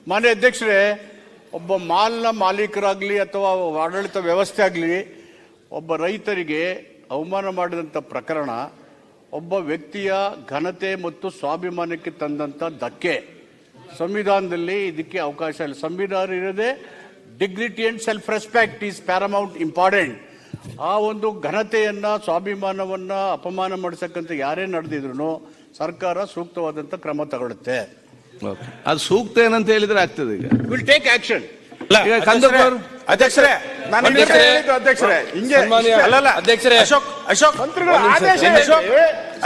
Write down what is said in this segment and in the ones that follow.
ಮಾನ್ಯ ಅಧ್ಯಕ್ಷರೇ, ಒಬ್ಬ ಮಾಲ್ನ ಮಾಲೀಕರಾಗಲಿ ಅಥವಾ ಆಡಳಿತ ವ್ಯವಸ್ಥೆ ಆಗಲಿ ಒಬ್ಬ ರೈತರಿಗೆ ಅವಮಾನ ಮಾಡಿದಂಥ ಪ್ರಕರಣ ಒಬ್ಬ ವ್ಯಕ್ತಿಯ ಘನತೆ ಮತ್ತು ಸ್ವಾಭಿಮಾನಕ್ಕೆ ತಂದಂಥ ಧಕ್ಕೆ. ಸಂವಿಧಾನದಲ್ಲಿ ಇದಕ್ಕೆ ಅವಕಾಶ ಇಲ್ಲ. ಸಂವಿಧಾನ ಇರೋದೇ dignity and self respect is paramount important. ಆ ಒಂದು ಘನತೆಯನ್ನ ಸ್ವಾಭಿಮಾನವನ್ನ ಅಪಮಾನ ಮಾಡಿಸಕ್ಕಂತ ಯಾರೇ ನಡೆದಿದ್ರು ಸರ್ಕಾರ ಸೂಕ್ತವಾದಂತ ಕ್ರಮ ತಗೊಳುತ್ತೆ. ಅದು ಸೂಕ್ತ ಏನಂತ ಹೇಳಿದ್ರೆ ಆಗ್ತದೆ. ಈಗ ವಿಲ್ ಟೇಕ್ ಆಕ್ಷನ್. ಅಧ್ಯಕ್ಷರೇ,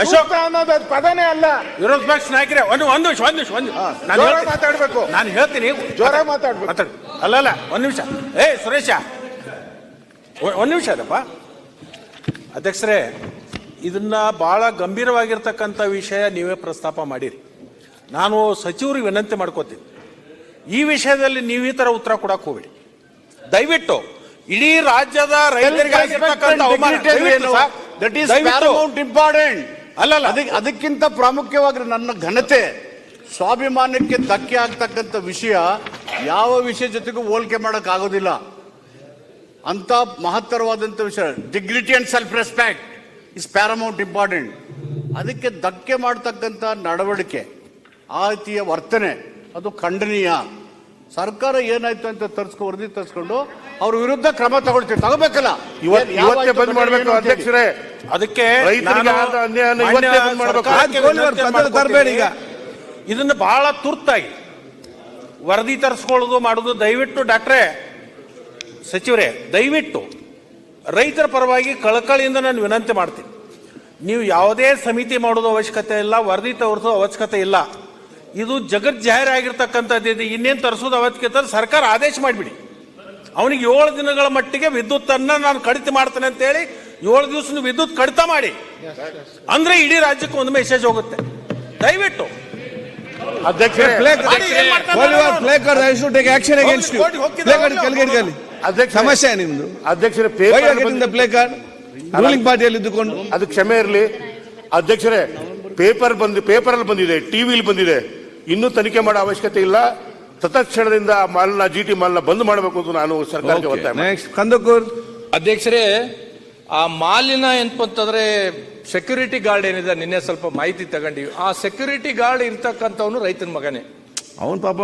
ಅಶೋಕ್ ಅನ್ನೋದು ಪದನೇ ಅಲ್ಲ. ವಿರೋಧ ಪಕ್ಷ ನಾಯಕರೇ, ಮಾತಾಡ್ಬೇಕು. ನಾನು ಹೇಳ್ತೀನಿ, ಜೋರಾಗಿ ಮಾತಾಡ್ಬೇಕು. ಅಲ್ಲಲ್ಲ, ಒಂದ್ ನಿಮಿಷ. ಸುರೇಶ, ಒಂದ್ ನಿಮಿಷ ಅದಪ್ಪ. ಅಧ್ಯಕ್ಷರೇ, ಇದನ್ನ ಬಹಳ ಗಂಭೀರವಾಗಿರ್ತಕ್ಕಂಥ ವಿಷಯ ನೀವೇ ಪ್ರಸ್ತಾಪ ಮಾಡಿರಿ. ನಾನು ಸಚಿವರಿಗೆ ವಿನಂತಿ ಮಾಡ್ಕೋತೀನಿ, ಈ ವಿಷಯದಲ್ಲಿ ನೀವು ಈ ತರ ಉತ್ತರ ಕೊಡಕ್ ಹೋಗ್ಬೇಡಿ ದಯವಿಟ್ಟು. ಇಡೀ ರಾಜ್ಯದ ರೈತರಿಗೆ ಅಲ್ಲಲ್ಲ, ಅದಕ್ಕಿಂತ ಪ್ರಾಮುಖ್ಯವಾಗಿ ನನ್ನ ಘನತೆ ಸ್ವಾಭಿಮಾನಕ್ಕೆ ಧಕ್ಕೆ ಆಗ್ತಕ್ಕಂಥ ವಿಷಯ ಯಾವ ವಿಷಯ ಜೊತೆಗೂ ಹೋಲಿಕೆ ಮಾಡಕ್ ಆಗೋದಿಲ್ಲ. ಅಂತ ಮಹತ್ತರವಾದಂಥ ವಿಷಯ dignity and self respect is paramount important. ಅದಕ್ಕೆ ಧಕ್ಕೆ ಮಾಡ್ತಕ್ಕಂಥ ನಡವಳಿಕೆ, ಆ ರೀತಿಯ ವರ್ತನೆ ಅದು ಖಂಡನೀಯ. ಸರ್ಕಾರ ಏನಾಯ್ತು ಅಂತ ವರದಿ ತರಿಸ್ಕೊಂಡು ಅವ್ರ ವಿರುದ್ಧ ಕ್ರಮ ತಗೋಬೇಕಲ್ಲ. ಇವತ್ತೇ ಬಂದ್ ಮಾಡ್ಬೇಕು ಅಧ್ಯಕ್ಷರೇ. ಅದಕ್ಕೆ ಈಗ ಇದನ್ನ ಬಹಳ ತುರ್ತಾಗಿ ವರದಿ ತರಿಸ್ಕೊಳ್ಳೋದು ಮಾಡೋದು ದಯವಿಟ್ಟು ಡಾಕ್ಟ್ರೇ, ಸಚಿವರೇ, ದಯವಿಟ್ಟು ರೈತರ ಪರವಾಗಿ ಕಳಕಳಿಯಿಂದ ನಾನು ವಿನಂತಿ ಮಾಡ್ತೀನಿ. ನೀವು ಯಾವುದೇ ಸಮಿತಿ ಮಾಡೋದು ಅವಶ್ಯಕತೆ ಇಲ್ಲ, ವರದಿ ತೋರಿಸೋ ಅವಶ್ಯಕತೆ ಇಲ್ಲ. ಇದು ಜಗತ್ ಜಾಹೀರ್ ಆಗಿರ್ತಕ್ಕಂಥದ್ದು. ಇನ್ನೇನು ತರಿಸೋದು ಅವಶ್ಯಕತೆ ಸರ್ಕಾರ ಆದೇಶ ಮಾಡಿಬಿಡಿ. ಅವನಿಗೆ 7 ದಿನಗಳ ಮಟ್ಟಿಗೆ ವಿದ್ಯುತ್ತನ್ನ ನಾನು ಕಡಿತ ಮಾಡ್ತೇನೆ ಅಂತ ಹೇಳಿ 7 ದಿವಸ ವಿದ್ಯುತ್ ಕಡಿತ ಮಾಡಿ, ಅಂದ್ರೆ ಇಡೀ ರಾಜ್ಯಕ್ಕೆ ಒಂದು ಮೆಸೇಜ್ ಹೋಗುತ್ತೆ. ದಯವಿಟ್ಟು ಸಮಸ್ಯೆ ನಿಮ್ದು ಅಧ್ಯಕ್ಷರೇ, ಪ್ಲೇ ಕಾರ್ಡ್ ರೂಲಿಂಗ್ ಪಾರ್ಟಿಯಲ್ಲಿ ಇದ್ದುಕೊಂಡು ಅದು ಕ್ಷಮೆ ಇರಲಿ ಅಧ್ಯಕ್ಷರೇ. ಪೇಪರಲ್ಲಿ ಬಂದಿದೆ, ಟಿವಿಲಿ ಬಂದಿದೆ. ಇನ್ನೂ ತನಿಖೆ ಮಾಡೋ ಅವಶ್ಯಕತೆ ಇಲ್ಲ. ತತ್ಕ್ಷಣದಿಂದ ಮಾಲ್ನ GT ಮಾಲ್ನ ಬಂದ್ ಮಾಡಬೇಕು ಅಂತ ನಾನು ಸರ್ಕಾರಕ್ಕೆ ಒತ್ತಾಯ. ಕಂದಕೂರ್ ಅಧ್ಯಕ್ಷರೇ, ಆ ಮಾಲಿನ ಏನಪ್ಪಂತಂದ್ರೆ ಸೆಕ್ಯೂರಿಟಿ ಗಾರ್ಡ್ ಏನಿದೆ, ನಿನ್ನೆ ಸ್ವಲ್ಪ ಮಾಹಿತಿ ತಗೊಂಡಿವಿ. ಆ ಸೆಕ್ಯೂರಿಟಿ ಗಾರ್ಡ್ ಇರ್ತಕ್ಕಂಥವನು ರೈತನ ಮಗನೇ. ಅವನ್ ಪಾಪ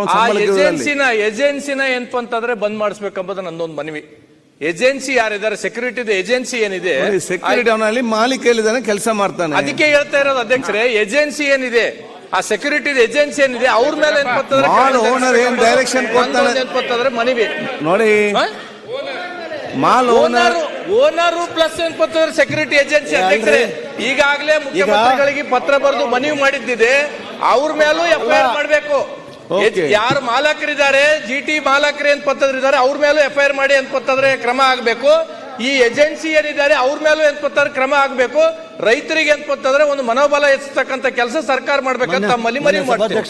ಏಜೆನ್ಸಿನ ಏನಪ್ಪ ಅಂತಂದ್ರೆ ಬಂದ್ ಮಾಡಿಸ್ಬೇಕಂಬುದು ನಂದೊಂದು ಮನವಿ. ಏಜೆನ್ಸಿ ಯಾರಿದ್ದಾರೆ, ಸೆಕ್ಯೂರಿಟಿ ಏಜೆನ್ಸಿ ಏನಿದೆ, ಸೆಕ್ಯೂರಿಟಿ ಅವನಲ್ಲಿ ಮಾಲೀಕ ಎಲ್ಲಿದ್ದಾನೆ, ಕೆಲಸ ಮಾಡ್ತಾನೆ. ಅದಕ್ಕೆ ಹೇಳ್ತಾ ಇರೋದು ಅಧ್ಯಕ್ಷರೇ, ಏಜೆನ್ಸಿ ಏನಿದೆ, ಆ ಸೆಕ್ಯೂರಿಟಿ ಏಜೆನ್ಸಿ ಏನಿದೆ ಅವ್ರ ಮೇಲೆ ಡೈರೆಕ್ಷನ್ ಏನ್ಪಂತಂದ್ರೆ ಮನವಿ ನೋಡಿ. ಮಾಲ್ ಓನರು ಪ್ಲಸ್ ಏನ್ಪಂತಂದ್ರೆ ಸೆಕ್ಯೂರಿಟಿ ಏಜೆನ್ಸಿ. ಅಧ್ಯಕ್ಷರೇ, ಈಗಾಗಲೇ ಮುಖ್ಯಮಂತ್ರಿಗಳಿಗೆ ಪತ್ರ ಬರೆದು ಮನವಿ ಮಾಡಿದ್ದಿದೆ, ಅವ್ರ ಮೇಲೂ FIR ಮಾಡಬೇಕು. ಯಾರು ಮಾಲಕರಿದ್ದಾರೆ, GT ಮಾಲಕರು ಏನ್ಪಂತಂದ್ರೆ ಅವ್ರ ಮೇಲೂ FIR ಮಾಡಿ ಏನ್ಪಂತಂದ್ರೆ ಕ್ರಮ ಆಗ್ಬೇಕು. ಈ ಏಜೆನ್ಸಿ ಏನಿದ್ದಾರೆ ಅವ್ರ ಮೇಲೂ ಏನ್ಪಂತಂದ್ರೆ ಕ್ರಮ ಆಗ್ಬೇಕು. ರೈತರಿಗೆ ಏನ್ಪಂತಂದ್ರೆ ಒಂದು ಮನೋಬಲ ಹೆಚ್ಚತಕ್ಕಂಥ ಕೆಲಸ ಸರ್ಕಾರ ಮಾಡ್ಬೇಕಂತ ಮನವಿ ಮಾಡ್ತೀವಿ.